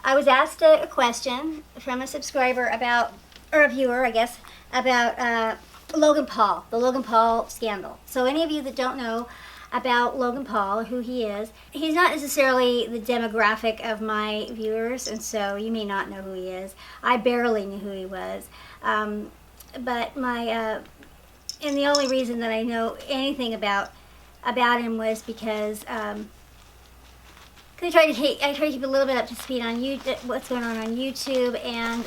I was asked a question from a subscriber about, or a viewer, I guess, about Logan Paul, the Logan Paul Scandal. So any of you that don't know about Logan Paul, who he is, he's not necessarily the demographic of my viewers, and so you may not know who he is. I barely knew who he was. But my, and the only reason that I know anything about him was because I try to keep a little bit up to speed on what's going on YouTube, and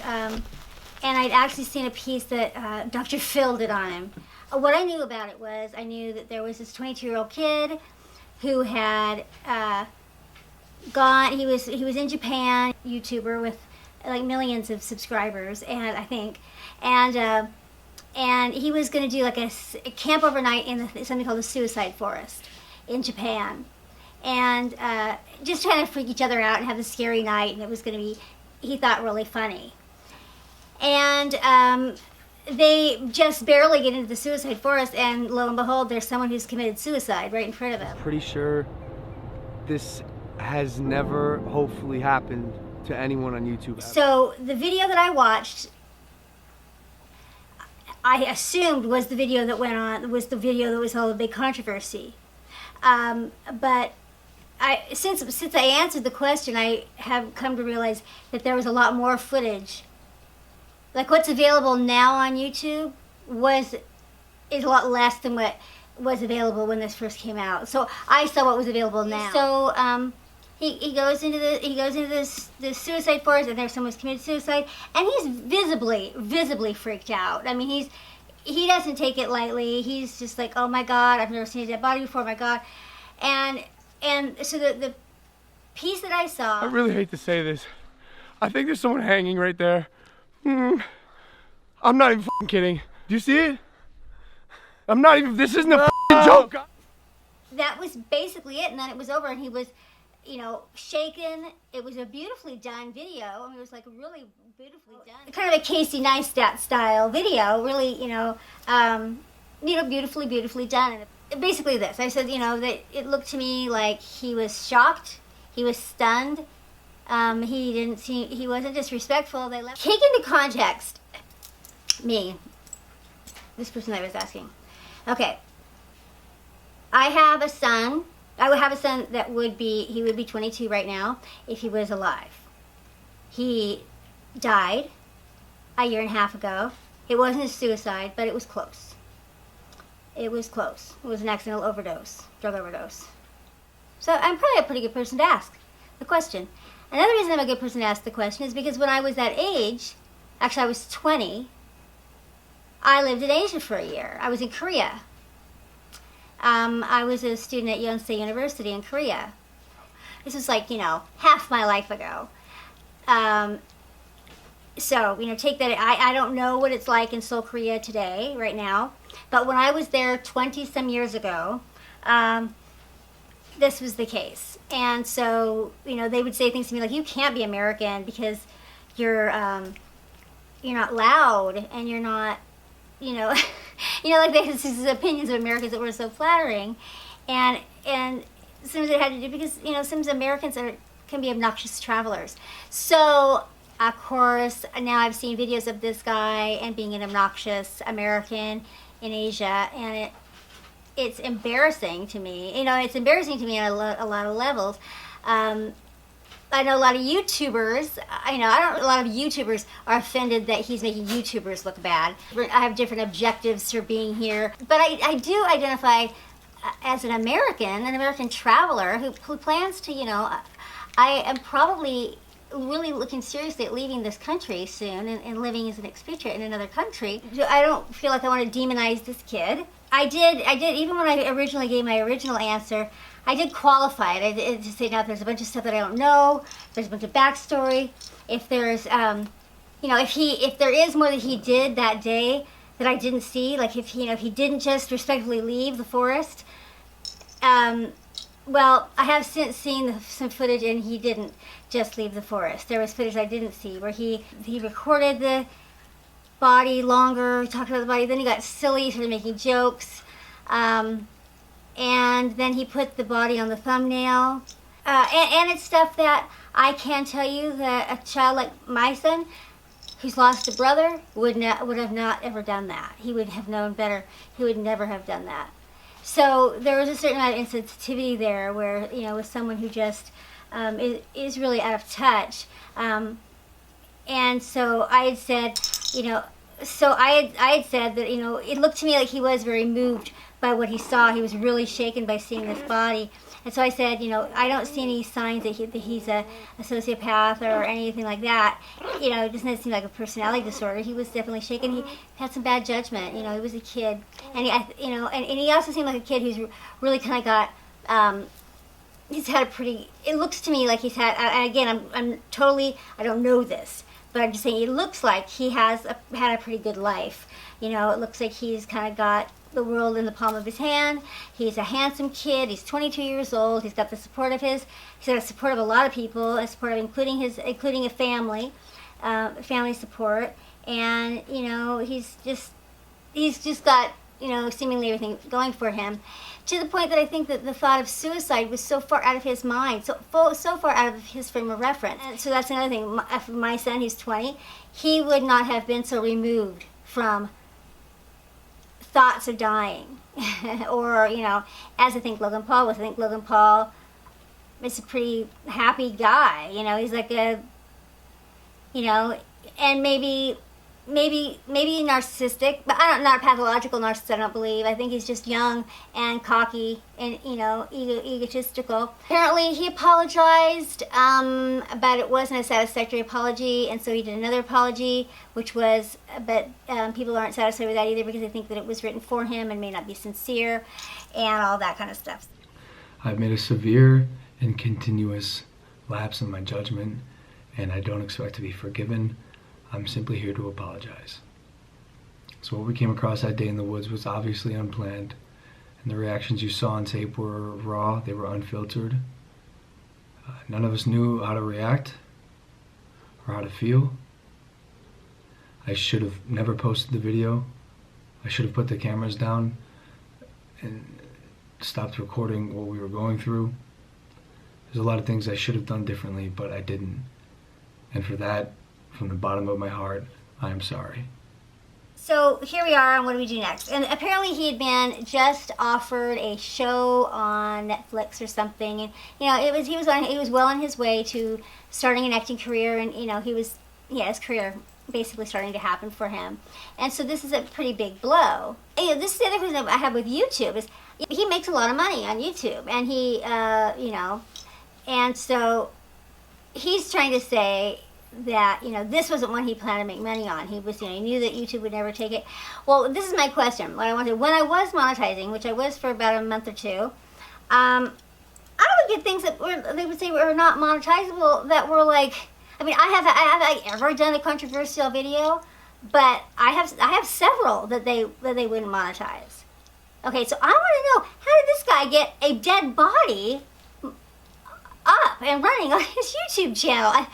I'd actually seen a piece that Dr. Phil did on him. What I knew about it was I knew that there was this 22-year-old kid who had gone. He was in Japan, YouTuber with like millions of subscribers, and I think, and he was going to do like a camp overnight in something called the Suicide Forest in Japan, and just trying to freak each other out and have a scary night, and it was going to be, he thought, really funny. And they just barely get into the Suicide Forest, and lo and behold, there's someone who's committed suicide right in front of him. Pretty sure this has never, hopefully, happened to anyone on YouTube ever. So the video that I watched, I assumed was the video that went on, was the video that was all the big controversy. But since I answered the question, I have come to realize that there was a lot more footage. Like what's available now on YouTube is a lot less than what was available when this first came out. So I saw what was available now. So he goes into this suicide forest, and there's someone who's committed suicide, and he's visibly freaked out. I mean, he doesn't take it lightly. He's just like, oh my God, I've never seen a dead body before. Oh my God, and so the piece that I saw. I really hate to say this. I think there's someone hanging right there. I'm not even f***ing kidding. Do you see it? I'm not even, this isn't a f***ing joke. That was basically it, and then it was over, and he was, shaken. It was a beautifully done video. I mean, it was like really beautifully done. Kind of a Casey Neistat style video, really, beautifully done. And basically this, I said, that it looked to me like he was shocked, he was stunned. He wasn't disrespectful. They left. Take into context, this person I was asking. Okay. I have a son. I would have a son that would be 22 right now if he was alive. He died a year and a half ago. It wasn't a suicide, but it was close. It was close. It was an accidental drug overdose. So I'm probably a pretty good person to ask the question. Another reason I'm a good person to ask the question is because when I was that age, actually I was 20, I lived in Asia for a year. I was in Korea. I was a student at Yonsei University in Korea. This was like, half my life ago. So, take that. I don't know what it's like in Seoul, Korea today, right now. But when I was there 20-some years ago, this was the case. And so, they would say things to me like, you can't be American because you're not loud, and you're not, like they had these opinions of Americans that were so flattering. And sometimes it had to do because, sometimes Americans can be obnoxious travelers. So, of course, now I've seen videos of this guy and being an obnoxious American in Asia, and it's embarrassing to me. It's embarrassing to me on a lot of levels. I know a lot of YouTubers, a lot of YouTubers are offended that he's making YouTubers look bad. I have different objectives for being here. But I do identify as an American traveler who plans to, I am probably really looking seriously at leaving this country soon and living as an expatriate in another country. I don't feel like I want to demonize this kid. I did, even when I originally gave my original answer, I did qualify it. I did to say, now there's a bunch of stuff that I don't know, there's a bunch of backstory. If there's, if there is more that he did that day that I didn't see, like if he didn't just respectfully leave the forest, well, I have since seen some footage, and he didn't just leave the forest. There was footage I didn't see where he recorded the body longer, talked about the body, then he got silly, started making jokes, and then he put the body on the thumbnail, and it's stuff that I can tell you that a child like my son, who's lost a brother, would have not ever done that. He would have known better. He would never have done that. So there was a certain amount of insensitivity there, where with someone who just is really out of touch. And so I had said, I had said that it looked to me like he was very moved by what he saw. He was really shaken by seeing this body. And so I said, I don't see any signs that he's a sociopath or anything like that. It doesn't seem like a personality disorder. He was definitely shaken. He had some bad judgment. He was a kid, and he also seemed like a kid who's really kind of got. He's had a pretty. It looks to me like he's had. And again, I'm totally. I don't know this, but I'm just saying it looks like he has had a pretty good life. It looks like he's kind of got the world in the palm of his hand. He's a handsome kid. He's 22 years old. He's got the support of he's got the support of a lot of people, a support of including a family support, and he's just got seemingly everything going for him, to the point that I think that the thought of suicide was so far out of his mind, so far out of his frame of reference. And so that's another thing. My son, who's 20, he would not have been so removed from thoughts of dying, or as I think Logan Paul was. I think Logan Paul is a pretty happy guy. He's like and maybe narcissistic, but not pathological narcissist. I don't believe. I think he's just young and cocky and egotistical. Apparently, he apologized, but it wasn't a satisfactory apology, and so he did another apology, which was, but people aren't satisfied with that either, because they think that it was written for him and may not be sincere, and all that kind of stuff. I've made a severe and continuous lapse in my judgment, and I don't expect to be forgiven. I'm simply here to apologize. So what we came across that day in the woods was obviously unplanned, and the reactions you saw on tape were raw, they were unfiltered. None of us knew how to react or how to feel. I should have never posted the video. I should have put the cameras down and stopped recording what we were going through. There's a lot of things I should have done differently, but I didn't. And for that, from the bottom of my heart, I am sorry. So here we are, and what do we do next? And apparently he had been just offered a show on Netflix or something, and he was well on his way to starting an acting career, and his career basically starting to happen for him. And so this is a pretty big blow. And, this is the other thing that I have with YouTube is he makes a lot of money on YouTube, and he and so he's trying to say that this wasn't one he planned to make money on. He was he knew that YouTube would never take it. Well, this is my question. What I wanted, when I was monetizing, which I was for about a month or two, I would get things that they would say were not monetizable, that were like, I have ever done a controversial video, but I have several that they wouldn't monetize. Okay, so I want to know, how did this guy get a dead body up and running on his YouTube channel? I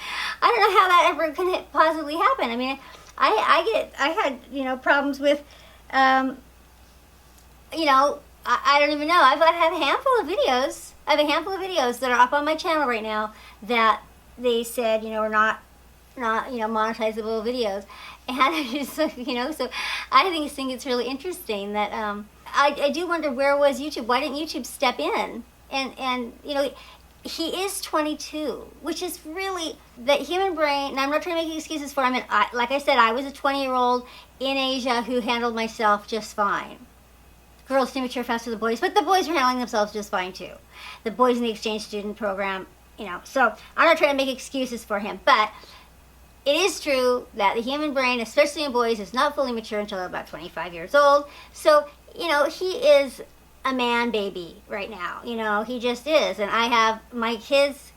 don't know how that ever could possibly happen. I had problems with I don't even know. I have a handful of videos. I have a handful of videos that are up on my channel right now that they said are not monetizable videos, and I just so I think it's really interesting that I do wonder, where was YouTube? Why didn't YouTube step in? And he is 22, which is really, that human brain, and I'm not trying to make excuses for him, and like I said, I was a 20-year-old in Asia who handled myself just fine. Girls to mature faster than the boys, but the boys were handling themselves just fine too. The boys in the exchange student program, so I'm not trying to make excuses for him, but it is true that the human brain, especially in boys, is not fully mature until about 25 years old. So, he is a man baby right now. He just is. And I have my kids,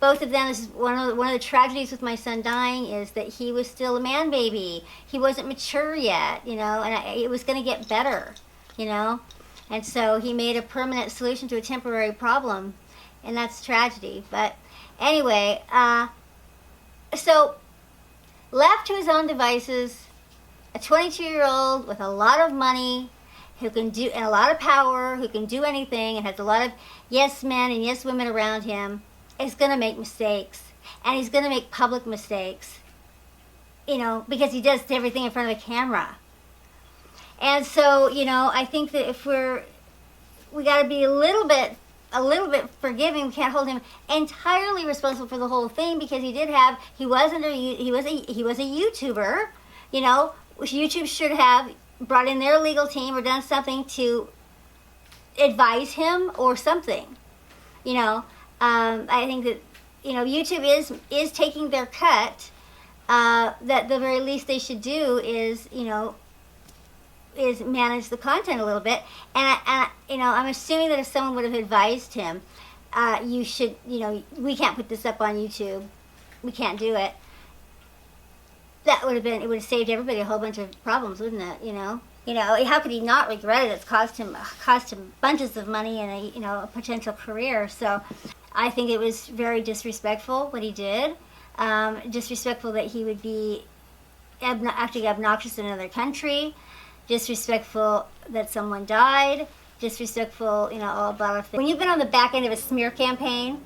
both of them. This is one of the tragedies with my son dying, is that he was still a man baby. He wasn't mature yet, and it was going to get better, And so he made a permanent solution to a temporary problem, and that's tragedy. But anyway, so left to his own devices, a 22-year-old with a lot of money, who can do, and a lot of power, who can do anything, and has a lot of yes men and yes women around him, is going to make mistakes. and he's going to make public mistakes, you know, because he does everything in front of a camera. And so, you know, I think that if we got to be a little bit forgiving. We can't hold him entirely responsible for the whole thing, because he was a YouTuber. You know, YouTube should have brought in their legal team or done something to advise him or something. You know, I think that, you know, YouTube is taking their cut. That the very least they should do is, you know, is manage the content a little bit. And you know, I'm assuming that if someone would have advised him, you should, you know, we can't put this up on YouTube, we can't do it, it would have saved everybody a whole bunch of problems, wouldn't it? You know, how could he not regret it? It's cost him bunches of money and a potential career. So I think it was very disrespectful what he did. Disrespectful that he would be acting obnoxious in another country. Disrespectful that someone died. Disrespectful, you know, all about it. When you've been on the back end of a smear campaign,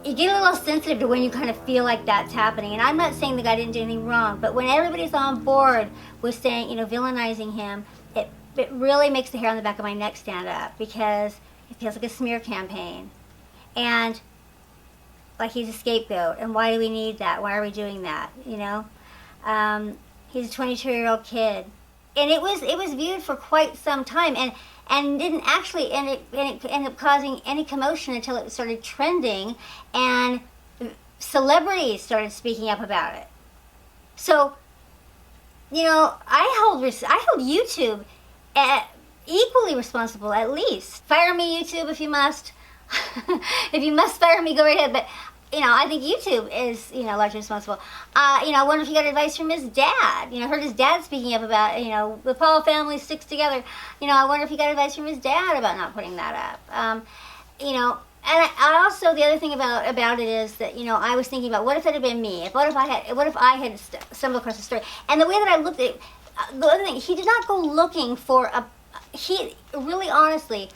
you get a little sensitive to when you kind of feel like that's happening. And I'm not saying the guy didn't do anything wrong, but when everybody's on board with saying, you know, villainizing him, it really makes the hair on the back of my neck stand up, because it feels like a smear campaign. And like he's a scapegoat. And why do we need that? Why are we doing that? You know? He's a 22-year-old kid. And it was viewed for quite some time, and didn't actually end up causing any commotion until it started trending, and celebrities started speaking up about it. So, you know, I hold YouTube equally responsible, at least. Fire me, YouTube, if you must. If you must fire me, go right ahead. But, you know, I think YouTube is, you know, largely responsible. You know, I wonder if he got advice from his dad. You know, heard his dad speaking up about, you know, the Paul family sticks together. You know, I wonder if he got advice from his dad about not putting that up. You know, and I also, the other thing about it is that, you know, I was thinking about, what if it had been me? What if I had stumbled across the story? And the way that I looked at it, the other thing, he did not go looking for he really, honestly,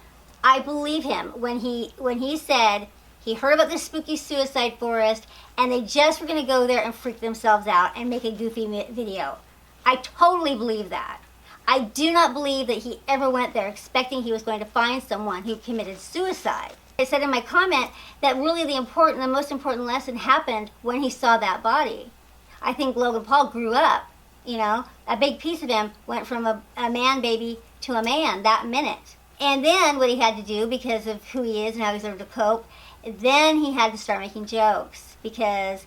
I believe him when he said he heard about this spooky suicide forest, and they just were going to go there and freak themselves out and make a goofy video. I totally believe that. I do not believe that he ever went there expecting he was going to find someone who committed suicide. I said in my comment that really the most important lesson happened when he saw that body. I think Logan Paul grew up, you know. A big piece of him went from a man baby to a man that minute. And then what he had to do, because of who he is and how he's learned to cope, then he had to start making jokes, because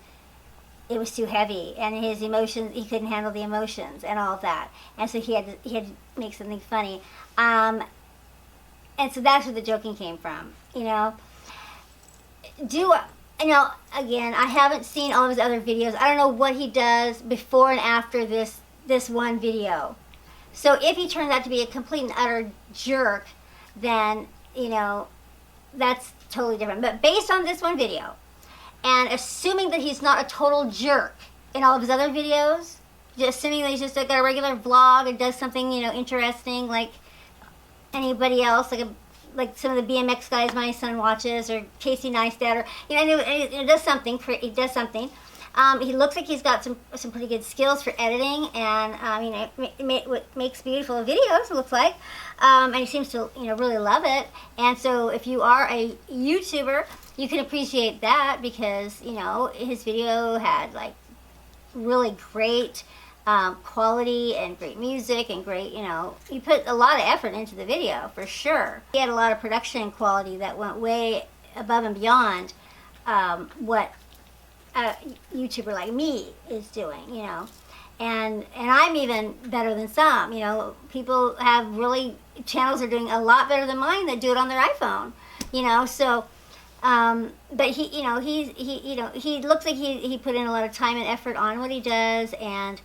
it was too heavy, and his emotions, he couldn't handle the emotions and all of that. And so he had to make something funny. And so that's where the joking came from, you know. You know, again, I haven't seen all of his other videos. I don't know what he does before and after this one video. So if he turns out to be a complete and utter jerk, then, you know, that's totally different. But based on this one video, and assuming that he's not a total jerk in all of his other videos, just assuming that he's just got a regular vlog and does something, you know, interesting like anybody else, like some of the BMX guys my son watches, or Casey Neistat, or, you know, he does something. He looks like he's got some pretty good skills for editing, and you know, makes beautiful videos, it looks like, and he seems to, you know, really love it. And so if you are a YouTuber, you can appreciate that, because, you know, his video had like really great quality and great music and great, you know, he put a lot of effort into the video for sure. He had a lot of production quality that went way above and beyond what a YouTuber like me is doing, you know. And I'm even better than some, you know. People have really, channels are doing a lot better than mine that do it on their iPhone, you know. So but he, you know, he looks like he put in a lot of time and effort on what he does. And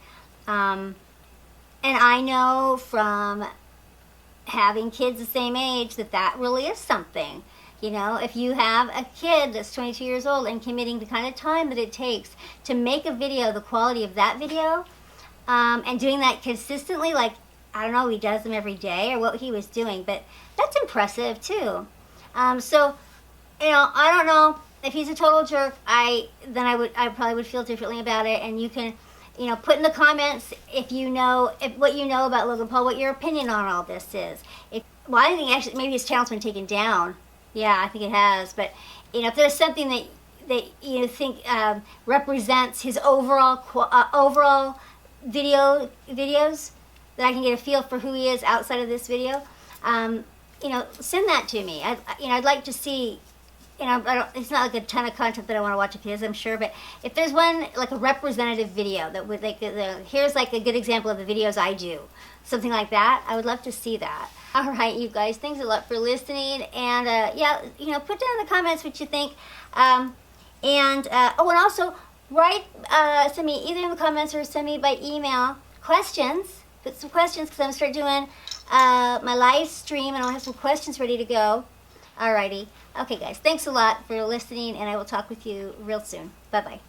I know from having kids the same age that really is something. You know, if you have a kid that's 22 years old and committing the kind of time that it takes to make a video, the quality of that video, and doing that consistently, like, I don't know, he does them every day or what he was doing, but that's impressive too. So, I don't know if he's a total jerk. I probably would feel differently about it. And you can, put in the comments if what you know about Logan Paul, what your opinion on all this is. I think actually maybe his channel's been taken down. Yeah, I think it has. But if there's something that you think represents his overall videos, that I can get a feel for who he is outside of this video, send that to me. I'd like to see. It's not like a ton of content that I want to watch of his, I'm sure, but if there's one, like a representative video that would, here's like a good example of the videos I do, something like that, I would love to see that. All right, you guys, thanks a lot for listening, and put down in the comments what you think, and also send me either in the comments or send me by email questions. Put some questions, because I'm going to start doing my live stream, and I'll have some questions ready to go. Alrighty. Okay, guys, thanks a lot for listening, and I will talk with you real soon. Bye-bye.